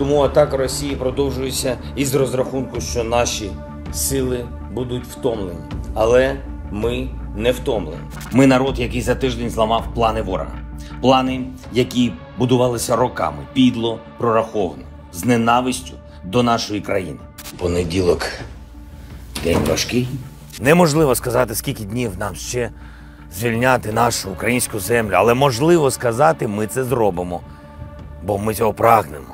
Тому атака Росії продовжується із розрахунку, що наші сили будуть втомлені. Але ми не втомлені. Ми народ, який за тиждень зламав плани ворога. Плани, які будувалися роками, підло, прораховано, з ненавистю до нашої країни. Понеділок день важкий. Неможливо сказати, скільки днів нам ще звільняти нашу українську землю, але можливо сказати, ми це зробимо, бо ми цього прагнемо.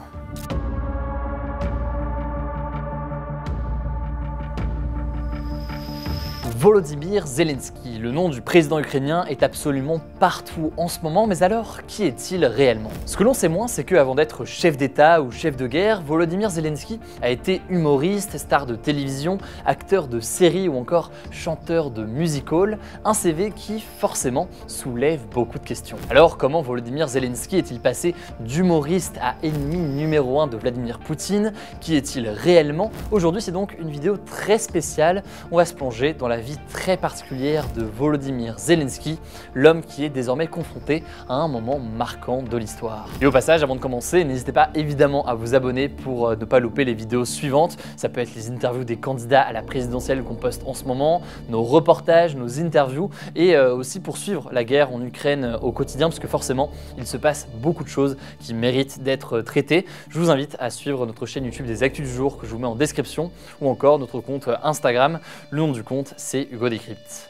Volodymyr Zelensky, le nom du président ukrainien est absolument partout en ce moment, mais alors qui est-il réellement? Ce que l'on sait moins, c'est qu'avant d'être chef d'État ou chef de guerre, Volodymyr Zelensky a été humoriste, star de télévision, acteur de séries ou encore chanteur de music-hall, un CV qui forcément soulève beaucoup de questions. Alors comment Volodymyr Zelensky est-il passé d'humoriste à ennemi numéro 1 de Vladimir Poutine? Qui est-il réellement? Aujourd'hui c'est donc une vidéo très spéciale, on va se plonger dans la vie très particulière de Volodymyr Zelensky, l'homme qui est désormais confronté à un moment marquant de l'histoire. Et au passage, avant de commencer, n'hésitez pas évidemment à vous abonner pour ne pas louper les vidéos suivantes. Ça peut être les interviews des candidats à la présidentielle qu'on poste en ce moment, nos reportages, nos interviews et aussi pour suivre la guerre en Ukraine au quotidien parce que forcément, il se passe beaucoup de choses qui méritent d'être traitées. Je vous invite à suivre notre chaîne YouTube des Actus du jour que je vous mets en description ou encore notre compte Instagram. Le nom du compte, c'est Hugo Décrypte.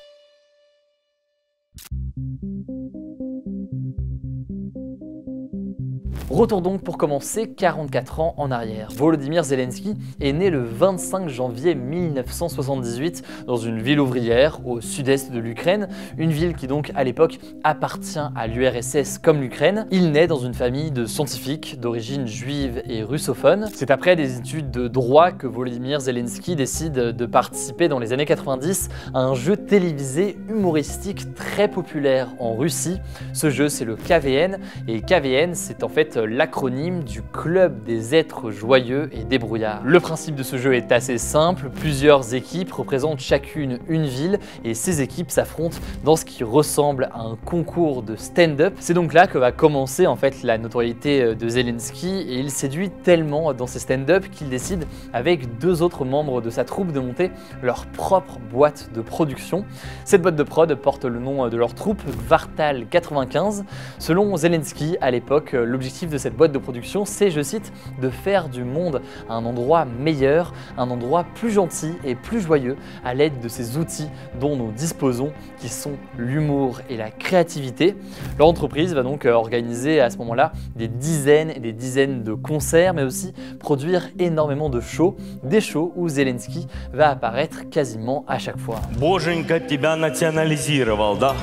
Retour donc pour commencer 44 ans en arrière. Volodymyr Zelensky est né le 25 janvier 1978 dans une ville ouvrière au sud-est de l'Ukraine, une ville qui donc à l'époque appartient à l'URSS comme l'Ukraine. Il naît dans une famille de scientifiques d'origine juive et russophone. C'est après des études de droit que Volodymyr Zelensky décide de participer dans les années 90 à un jeu télévisé humoristique très populaire en Russie. Ce jeu c'est le KVN et KVN c'est en fait l'acronyme du Club des êtres joyeux et débrouillards. Le principe de ce jeu est assez simple, plusieurs équipes représentent chacune une ville et ces équipes s'affrontent dans ce qui ressemble à un concours de stand-up. C'est donc là que va commencer en fait la notoriété de Zelensky et il séduit tellement dans ses stand-up qu'il décide avec deux autres membres de sa troupe de monter leur propre boîte de production. Cette boîte de prod porte le nom de leur troupe, Kvartal 95. Selon Zelensky, à l'époque, l'objectif de cette boîte de production, c'est, je cite, de faire du monde un endroit meilleur, un endroit plus gentil et plus joyeux à l'aide de ces outils dont nous disposons, qui sont l'humour et la créativité. Leur entreprise va donc organiser à ce moment-là des dizaines et des dizaines de concerts, mais aussi produire énormément de shows, des shows où Zelensky va apparaître quasiment à chaque fois. Боженька тебя национализировал, да?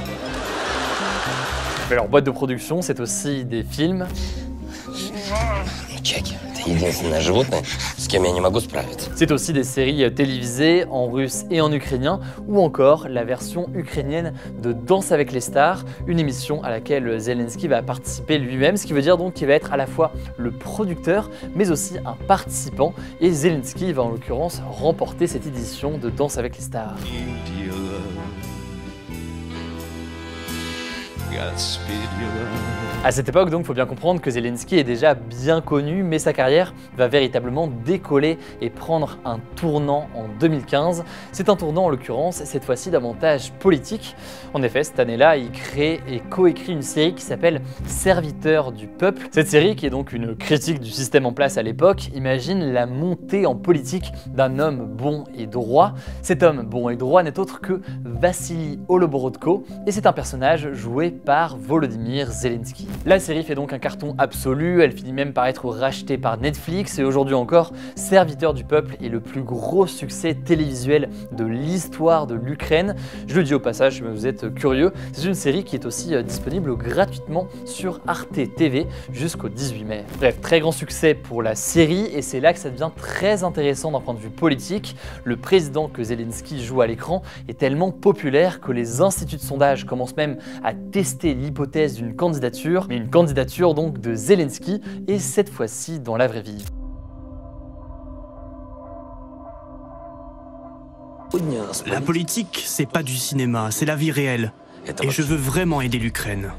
Leur boîte de production, c'est aussi des films. C'est aussi des séries télévisées en russe et en ukrainien ou encore la version ukrainienne de Danse avec les stars, une émission à laquelle Zelensky va participer lui-même, ce qui veut dire donc qu'il va être à la fois le producteur mais aussi un participant et Zelensky va en l'occurrence remporter cette édition de Danse avec les stars. À cette époque, donc, il faut bien comprendre que Zelensky est déjà bien connu, mais sa carrière va véritablement décoller et prendre un tournant en 2015. C'est un tournant en l'occurrence, cette fois-ci davantage politique. En effet, cette année-là, il crée et coécrit une série qui s'appelle Serviteur du peuple. Cette série, qui est donc une critique du système en place à l'époque, imagine la montée en politique d'un homme bon et droit. Cet homme bon et droit n'est autre que Vassili Holoborodko, et c'est un personnage joué par Volodymyr Zelensky. La série fait donc un carton absolu, elle finit même par être rachetée par Netflix et aujourd'hui encore, Serviteur du peuple est le plus gros succès télévisuel de l'histoire de l'Ukraine. Je le dis au passage, mais vous êtes curieux, c'est une série qui est aussi disponible gratuitement sur Arte TV jusqu'au 18 mai. Bref, très grand succès pour la série et c'est là que ça devient très intéressant d'un point de vue politique. Le président que Zelensky joue à l'écran est tellement populaire que les instituts de sondage commencent même à tester l'hypothèse d'une candidature, mais une candidature donc de Zelensky et cette fois-ci dans la vraie vie. La politique, c'est pas du cinéma, c'est la vie réelle. Et je veux vraiment aider l'Ukraine.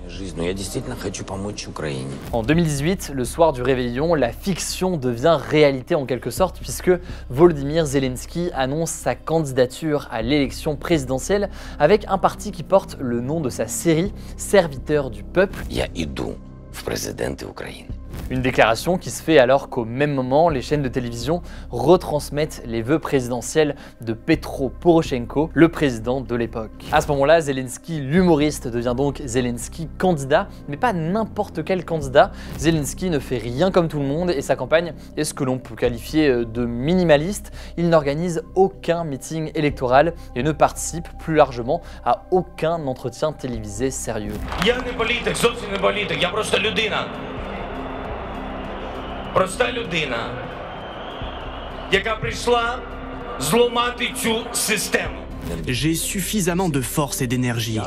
En 2018, le soir du réveillon, la fiction devient réalité en quelque sorte puisque Volodymyr Zelensky annonce sa candidature à l'élection présidentielle avec un parti qui porte le nom de sa série, Serviteur du peuple. Я иду в президенти України. Une déclaration qui se fait alors qu'au même moment, les chaînes de télévision retransmettent les vœux présidentiels de Petro Poroshenko, le président de l'époque. À ce moment-là, Zelensky, l'humoriste, devient donc Zelensky candidat, mais pas n'importe quel candidat. Zelensky ne fait rien comme tout le monde et sa campagne est ce que l'on peut qualifier de minimaliste. Il n'organise aucun meeting électoral et ne participe plus largement à aucun entretien télévisé sérieux. Я не політик, зовсім не політик, я просто людина. Проста людина, яка прийшла зламати цю систему. J'ai suffisamment de force et d'énergie.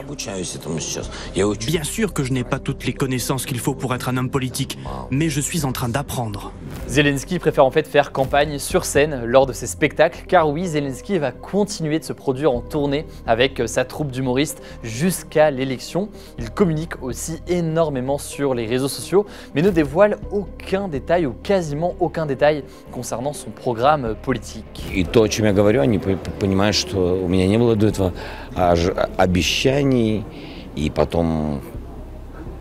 Bien sûr que je n'ai pas toutes les connaissances qu'il faut pour être un homme politique, mais je suis en train d'apprendre. Zelensky préfère en fait faire campagne sur scène lors de ses spectacles, car oui, Zelensky va continuer de se produire en tournée avec sa troupe d'humoristes jusqu'à l'élection. Il communique aussi énormément sur les réseaux sociaux, mais ne dévoile aucun détail ou quasiment aucun détail concernant son programme politique. И то, о чем я говорю, они понимают, что у меня не было до этого обещаний и потом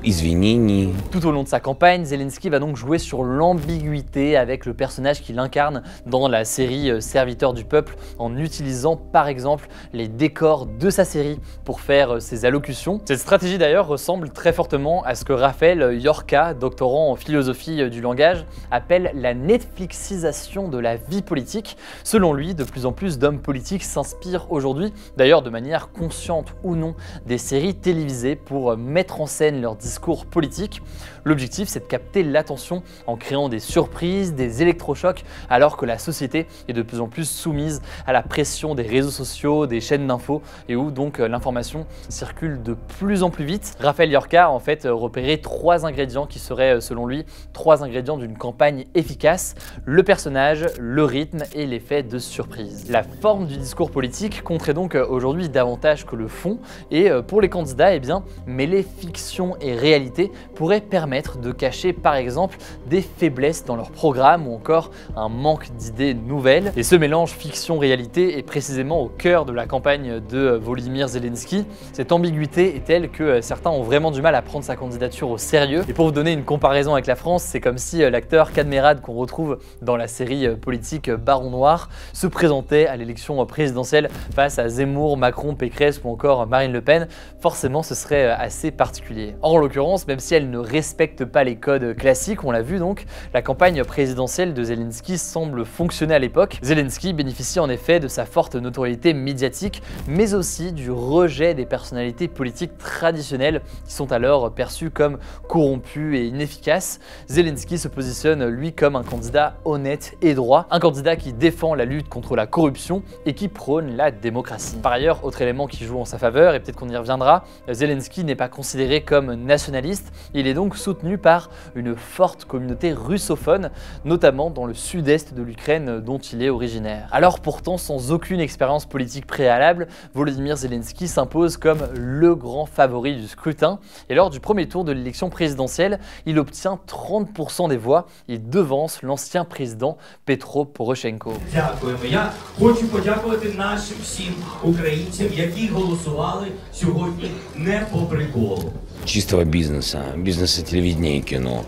извинений. Tout au long de sa campagne, Zelensky va donc jouer sur l'ambiguïté avec le personnage qu'il incarne dans la série Serviteur du peuple en utilisant par exemple les décors de sa série pour faire ses allocutions. Cette stratégie d'ailleurs ressemble très fortement à ce que Raphaël Yorka, doctorant en philosophie du langage, appelle la Netflixisation de la vie politique. Selon lui, de plus en plus d'hommes politiques s'inspirent aujourd'hui, d'ailleurs de manière consciente ou non, des séries télévisées pour mettre en scène leurs discours politiques. L'objectif, c'est de capter l'attention en créant des surprises, des électrochocs, alors que la société est de plus en plus soumise à la pression des réseaux sociaux, des chaînes d'infos, et où donc l'information circule de plus en plus vite. Raphaël Yorka a en fait repéré 3 ingrédients qui seraient, selon lui, 3 ingrédients d'une campagne efficace: le personnage, le rythme et l'effet de surprise. La forme du discours politique compterait donc aujourd'hui davantage que le fond, et pour les candidats, eh bien, mêler fiction et réalité pourrait permettre de cacher par exemple des faiblesses dans leur programme ou encore un manque d'idées nouvelles. Et ce mélange fiction-réalité est précisément au cœur de la campagne de Volodymyr Zelensky. Cette ambiguïté est telle que certains ont vraiment du mal à prendre sa candidature au sérieux. Et pour vous donner une comparaison avec la France, c'est comme si l'acteur Cadmerade qu'on retrouve dans la série politique Baron Noir se présentait à l'élection présidentielle face à Zemmour, Macron, Pécresse ou encore Marine Le Pen. Forcément, ce serait assez particulier. Or, en l'occurrence, même si elle ne respecte pas les codes classiques, on l'a vu donc, la campagne présidentielle de Zelensky semble fonctionner à l'époque. Zelensky bénéficie en effet de sa forte notoriété médiatique, mais aussi du rejet des personnalités politiques traditionnelles qui sont alors perçues comme corrompues et inefficaces. Zelensky se positionne lui comme un candidat honnête et droit, un candidat qui défend la lutte contre la corruption et qui prône la démocratie. Par ailleurs, autre élément qui joue en sa faveur, et peut-être qu'on y reviendra, Zelensky n'est pas considéré comme nationaliste, il est donc soutenu par une forte communauté russophone, notamment dans le sud-est de l'Ukraine dont il est originaire. Alors pourtant, sans aucune expérience politique préalable, Volodymyr Zelensky s'impose comme le grand favori du scrutin, et lors du premier tour de l'élection présidentielle, il obtient 30% des voix et devance l'ancien président Petro Poroshenko. Дякуємо. Я хочу подякувати нашим всім українцям, які голосували сьогодні не по приколу. Чистого бизнеса, бизнеса телевидения и кино.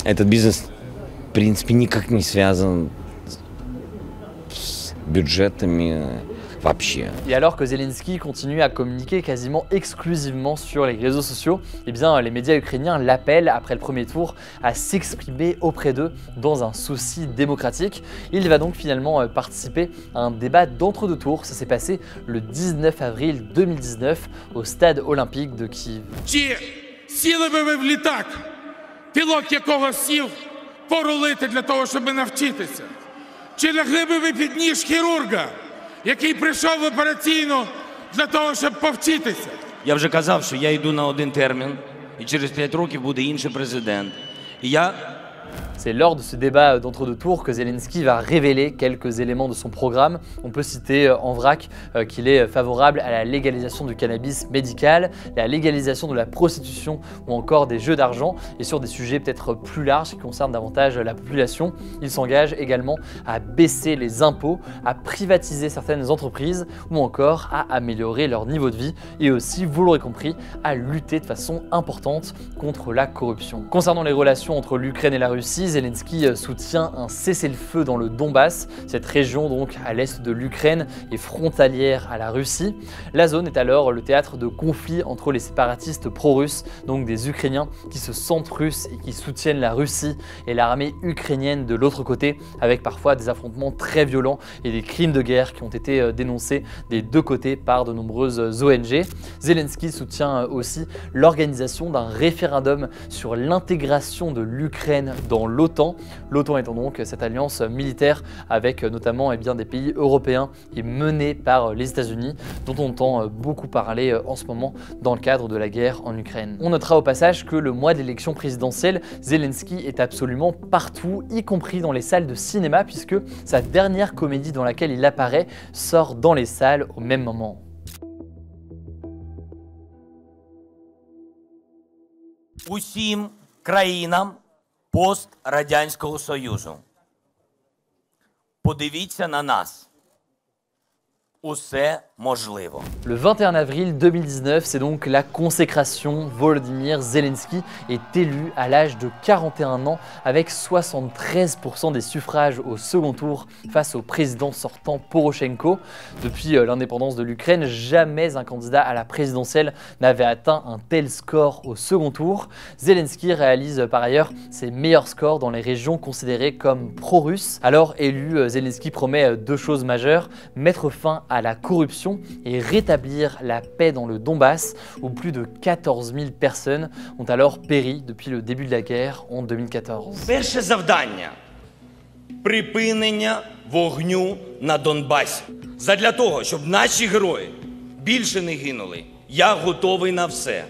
Этот бизнес, в принципе, никак не связан с бюджетами вообще. Et alors que Zelensky continue à communiquer quasiment exclusivement sur les réseaux sociaux, eh bien, les médias ukrainiens l'appellent après le premier tour à s'exprimer auprès d'eux dans un souci démocratique. Il va donc finalement participer à un débat d'entre-deux tours. Ça s'est passé le 19 avril 2019 au stade olympique de Kiev. Чи сіли би ви в літак, пілот якого сів порулити для того, щоб навчитися? Чи лягли би ви під ніж хірурга, який прийшов в операційну для того, щоб повчитися? Я вже казав, що я йду на один термін, і через 5 років буде інший президент. І я C'est lors de ce débat d'entre-deux tours que Zelensky va révéler quelques éléments de son programme. On peut citer en vrac qu'il est favorable à la légalisation du cannabis médical, la légalisation de la prostitution ou encore des jeux d'argent. Et sur des sujets peut-être plus larges qui concernent davantage la population, il s'engage également à baisser les impôts, à privatiser certaines entreprises ou encore à améliorer leur niveau de vie et aussi, vous l'aurez compris, à lutter de façon importante contre la corruption. Concernant les relations entre l'Ukraine et la Russie, Zelensky soutient un cessez-le-feu dans le Donbass. Cette région donc à l'est de l'Ukraine est frontalière à la Russie. La zone est alors le théâtre de conflits entre les séparatistes pro-russes, donc des Ukrainiens qui se sentent russes et qui soutiennent la Russie, et l'armée ukrainienne de l'autre côté, avec parfois des affrontements très violents et des crimes de guerre qui ont été dénoncés des deux côtés par de nombreuses ONG. Zelensky soutient aussi l'organisation d'un référendum sur l'intégration de l'Ukraine dans l'OTAN. L'OTAN étant donc cette alliance militaire avec notamment des pays européens et menée par les États-Unis, dont on entend beaucoup parler en ce moment dans le cadre de la guerre en Ukraine. On notera au passage que le mois de l'élection présidentielle, Zelensky est absolument partout, y compris dans les salles de cinéma, puisque sa dernière comédie dans laquelle il apparaît sort dans les salles au même moment. Усім країнам пострадянського Союзу. Подивіться на нас. Усе можливо. Le 21 avril 2019, c'est donc la consécration. Volodymyr Zelensky est élu à l'âge de 41 ans avec 73% des suffrages au second tour face au président sortant Poroshenko. Depuis l'indépendance de l'Ukraine, jamais un candidat à la présidentielle n'avait atteint un tel score au second tour. Zelensky réalise par ailleurs ses meilleurs scores dans les régions considérées comme pro-russes. Alors élu, Zelensky promet deux choses majeures: mettre fin à la corruption et rétablir la paix dans le Donbass, où plus de 14 000 personnes ont alors péri depuis le début de la guerre en 2014. Перше завдання – припинення вогню на Донбасі. Задля того, щоб наші герої більше не гинули, я готовий на все.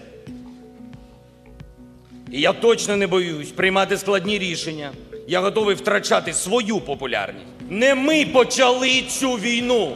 І я точно не боюсь приймати складні рішення. Я готовий втрачати свою популярність. Не ми почали цю війну.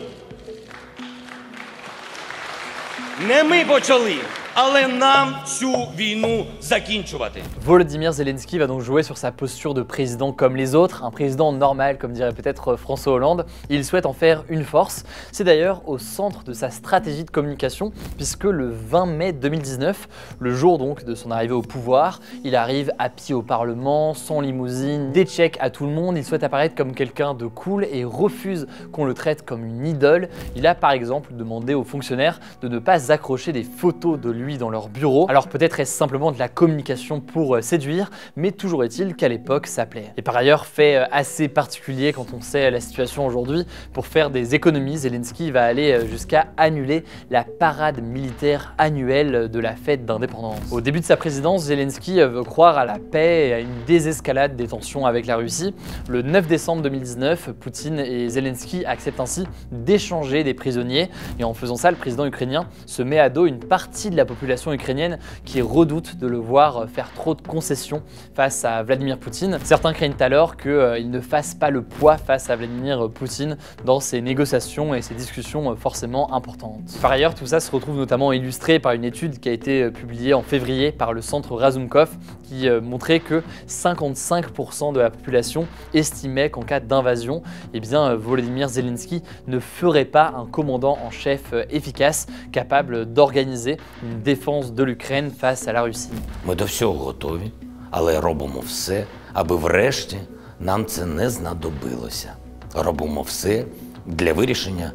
Не ми почали, але нам цю війну закінчувати. Volodymyr Zelensky va donc jouer sur sa posture de président comme les autres, un président normal comme dirait peut-être François Hollande. Il souhaite en faire une force. C'est d'ailleurs au centre de sa stratégie de communication puisque le 20 mai 2019, le jour donc de son arrivée au pouvoir, il arrive à pied au Parlement, sans limousine, des chèques à tout le monde. Il souhaite apparaître comme quelqu'un de cool et refuse qu'on le traite comme une idole. Il a par exemple demandé aux fonctionnaires de ne pas accrocher des photos de lui dans leur bureau. Alors peut-être est-ce simplement de la communication pour séduire, mais toujours est-il qu'à l'époque ça plaît. Et par ailleurs, fait assez particulier quand on sait la situation aujourd'hui, pour faire des économies, Zelensky va aller jusqu'à annuler la parade militaire annuelle de la fête d'indépendance. Au début de sa présidence, Zelensky veut croire à la paix et à une désescalade des tensions avec la Russie. Le 9 décembre 2019, Poutine et Zelensky acceptent ainsi d'échanger des prisonniers, et en faisant ça, le président ukrainien se met à dos une partie de la population ukrainienne qui redoute de le voir faire trop de concessions face à Vladimir Poutine. Certains craignent alors qu'il ne fasse pas le poids face à Vladimir Poutine dans ces négociations et ces discussions forcément importantes. Par ailleurs, tout ça se retrouve notamment illustré par une étude qui a été publiée en février par le centre Razumkov qui montrait que 55% de la population estimait qu'en cas d'invasion, Volodymyr Zelensky ne ferait pas un commandant en chef efficace, capable d'organiser une défense de l'Ukraine face à la Russie. Ми до всього готові, але робимо все, аби врешті нам це не знадобилося. Робимо все для вирішення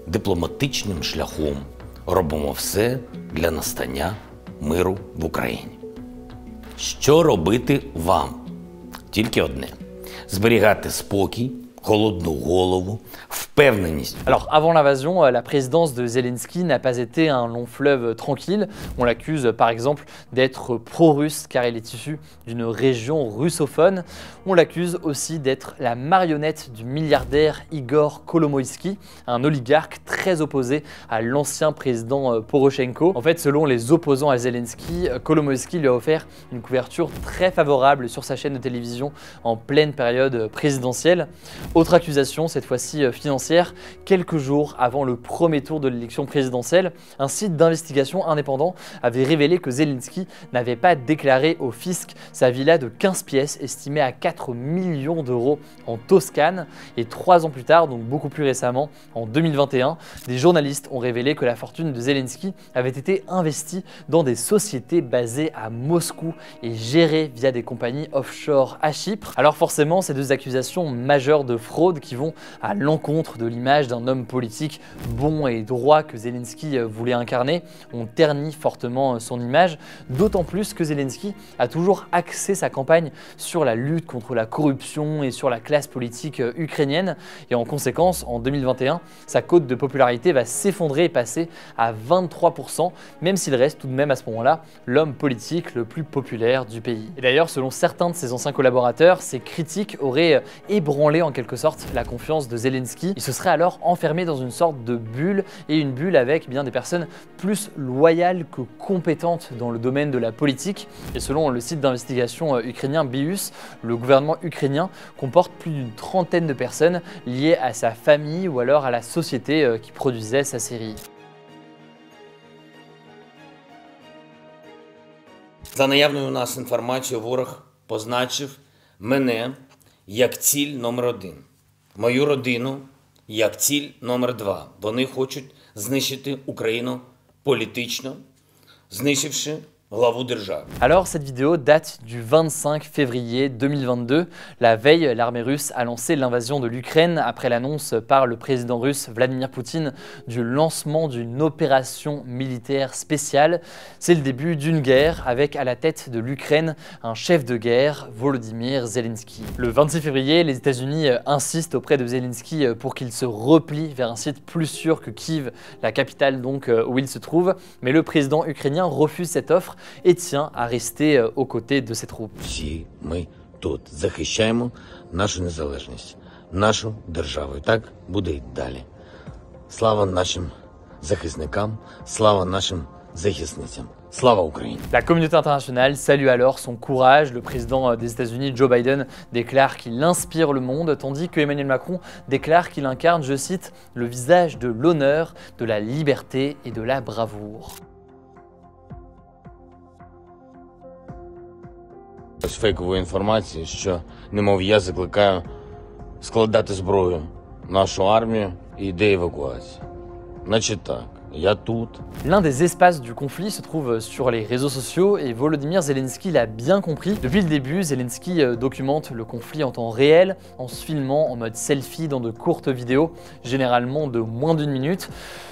дипломатичним шляхом. Робимо все для настання миру в Україні. Що робити вам? Тільки одне – зберігати спокій холодну голову, впевненість. Alors, avant l'invasion, la présidence de Zelensky n'a pas été un long fleuve tranquille. On l'accuse, par exemple, d'être pro-russe car il est issu d'une région russophone. On l'accuse aussi d'être la marionnette du milliardaire Igor Kolomoïski, un oligarque très opposé à l'ancien président Poroshenko. En fait, selon les opposants à Zelensky, Kolomoïski lui a offert une couverture très favorable sur sa chaîne de télévision en pleine période présidentielle. Autre accusation, cette fois-ci financière, quelques jours avant le premier tour de l'élection présidentielle, un site d'investigation indépendant avait révélé que Zelensky n'avait pas déclaré au fisc sa villa de 15 pièces estimée à 4 millions d'euros en Toscane. Et 3 ans plus tard, donc beaucoup plus récemment, en 2021, des journalistes ont révélé que la fortune de Zelensky avait été investie dans des sociétés basées à Moscou et gérées via des compagnies offshore à Chypre. Alors forcément, ces deux accusations majeures de fraude qui vont à l'encontre de l'image d'un homme politique bon et droit que Zelensky voulait incarner ont terni fortement son image, d'autant plus que Zelensky a toujours axé sa campagne sur la lutte contre la corruption et sur la classe politique ukrainienne et en conséquence, en 2021, sa cote de popularité va s'effondrer et passer à 23%, même s'il reste tout de même à ce moment-là l'homme politique le plus populaire du pays. Et d'ailleurs, selon certains de ses anciens collaborateurs, ces critiques auraient ébranlé en quelque sorte la confiance de Zelensky. Il se serait alors enfermé dans une sorte de bulle, et une bulle avec bien des personnes plus loyales que compétentes dans le domaine de la politique. Et selon le site d'investigation ukrainien BIUS, le gouvernement ukrainien comporte plus d'une trentaine de personnes liées à sa famille ou alors à la société qui produisait sa série. За наявною у нас інформацією, ворог позначив мене як ціль номер 1. Мою родину як ціль номер 2. Вони хочуть знищити Україну політично, знищивши главу держави. Alors cette vidéo date du 25 février 2022. La veille, l'armée russe a lancé l'invasion de l'Ukraine après l'annonce par le président russe Vladimir Poutine du lancement d'une opération militaire spéciale. C'est le début d'une guerre avec à la tête de l'Ukraine un chef de guerre, Volodymyr Zelensky. Le 26 février, les États-Unis insistent auprès de Zelensky pour qu'il se replie vers un site plus sûr que Kiev, la capitale donc où il se trouve, mais le président ukrainien refuse cette offre et tient à rester aux côtés de ses troupes. Всі ми тут захищаємо нашу незалежність, нашу державу. І так буде й далі. Слава нашим захисникам, слава нашим захисницям. Слава Україні! La communauté internationale salue alors son courage. Le président des États-Unis, Joe Biden, déclare qu'il inspire le monde, tandis que Emmanuel Macron déclare qu'il incarne, je cite, le visage de l'honneur, de la liberté et de la bravoure. З фейкової інформації, що, немов я закликаю складати зброю нашу армію і йде евакуація. Значить так, я тут. L'un des espaces du conflit se trouve sur les réseaux sociaux et Volodymyr Zelensky l'a bien compris. Depuis le début, Zelensky documente le conflit en temps réel en se filmant en mode selfie dans de courtes vidéos, généralement de moins d'1 minute.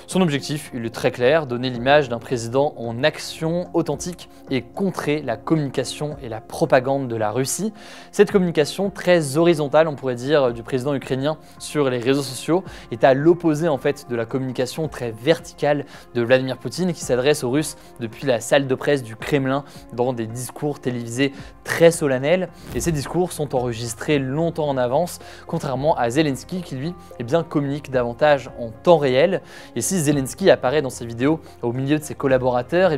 Son objectif, il est très clair, donner l'image d'un président en action authentique et contrer la communication et la propagande de la Russie. Cette communication très horizontale, on pourrait dire, du président ukrainien sur les réseaux sociaux est à l'opposé en fait de la communication très verticale de Vladimir Poutine qui s'adresse aux Russes depuis la salle de presse du Kremlin dans des discours télévisés très solennels. Et ces discours sont enregistrés longtemps en avance, contrairement à Zelensky qui lui communique davantage en temps réel. Et si Zelensky apparaît dans ses vidéos au milieu de ses collaborateurs,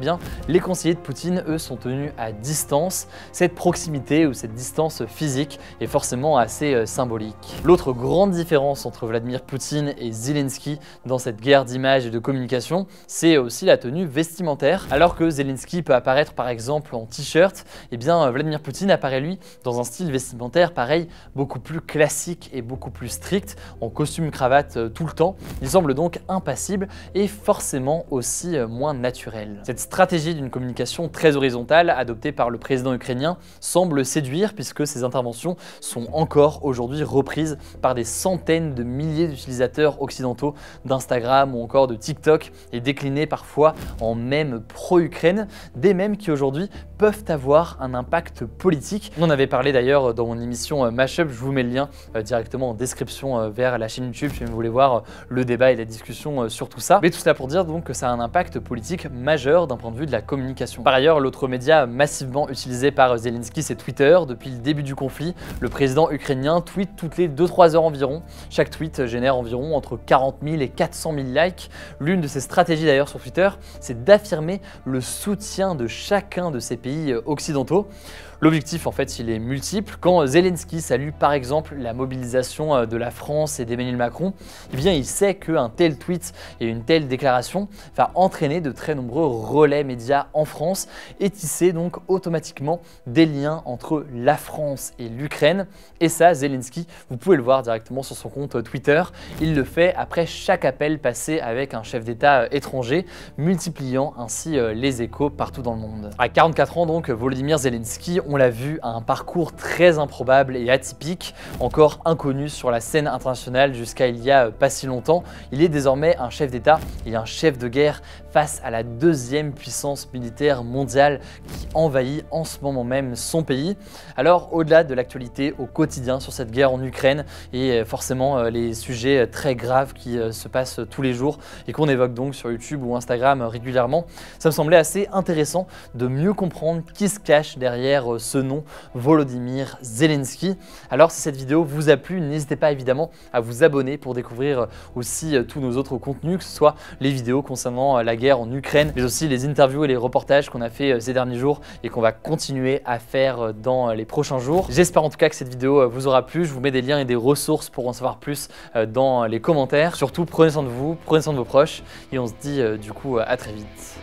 les conseillers de Poutine, eux, sont tenus à distance. Cette proximité ou cette distance physique est forcément assez symbolique. L'autre grande différence entre Vladimir Poutine et Zelensky dans cette guerre d'images et de communication, c'est aussi la tenue vestimentaire. Alors que Zelensky peut apparaître par exemple en t-shirt, Vladimir Poutine apparaît lui dans un style vestimentaire pareil, beaucoup plus classique et beaucoup plus strict, en costume cravate tout le temps. Il semble donc impassible et forcément aussi moins naturel. Cette stratégie d'une communication très horizontale adoptée par le président ukrainien semble séduire puisque ces interventions sont encore aujourd'hui reprises par des centaines de milliers d'utilisateurs occidentaux d'Instagram ou encore de TikTok attaques et déclinés parfois en mèmes pro-Ukraine, des mèmes qui aujourd'hui peuvent avoir un impact politique. On en avait parlé d'ailleurs dans mon émission Mashup, je vous mets le lien directement en description vers la chaîne YouTube si vous voulez voir le débat et la discussion sur tout ça. Mais tout cela pour dire donc que ça a un impact politique majeur d'un point de vue de la communication. Par ailleurs, l'autre média massivement utilisé par Zelensky, c'est Twitter. Depuis le début du conflit, le président ukrainien tweet toutes les 2-3 heures environ. Chaque tweet génère environ entre 40 000 et 400 000 likes. L'une de ses stratégies d'ailleurs sur Twitter, c'est d'affirmer le soutien de chacun de ces pays occidentaux. L'objectif en fait il est multiple. Quand Zelensky salue par exemple la mobilisation de la France et d'Emmanuel Macron, eh bien il sait qu'un tel tweet et une telle déclaration va entraîner de très nombreux relais médias en France et tisser donc automatiquement des liens entre la France et l'Ukraine. Et ça, Zelensky, vous pouvez le voir directement sur son compte Twitter, il le fait après chaque appel passé avec un chef d'État étranger, multipliant ainsi les échos partout dans le monde. À 44 ans donc, Volodymyr Zelensky, on l'a vu, a un parcours très improbable et atypique, encore inconnu sur la scène internationale jusqu'à il y a pas si longtemps. Il est désormais un chef d'État et un chef de guerre face à la deuxième puissance militaire mondiale qui envahit en ce moment même son pays. Alors au-delà de l'actualité au quotidien sur cette guerre en Ukraine et forcément les sujets très graves qui se passent tous les jours et qu'on évoque donc sur YouTube ou Instagram régulièrement, ça me semblait assez intéressant de mieux comprendre qui se cache derrière ce nom, Volodymyr Zelensky. Alors si cette vidéo vous a plu, n'hésitez pas évidemment à vous abonner pour découvrir aussi tous nos autres contenus, que ce soit les vidéos concernant la guerre en Ukraine, mais aussi les interviews et les reportages qu'on a fait ces derniers jours et qu'on va continuer à faire dans les prochains jours. J'espère en tout cas que cette vidéo vous aura plu. Je vous mets des liens et des ressources pour en savoir plus dans les commentaires. Surtout, prenez soin de vous, prenez soin de vos proches et on se dit du coup à très vite.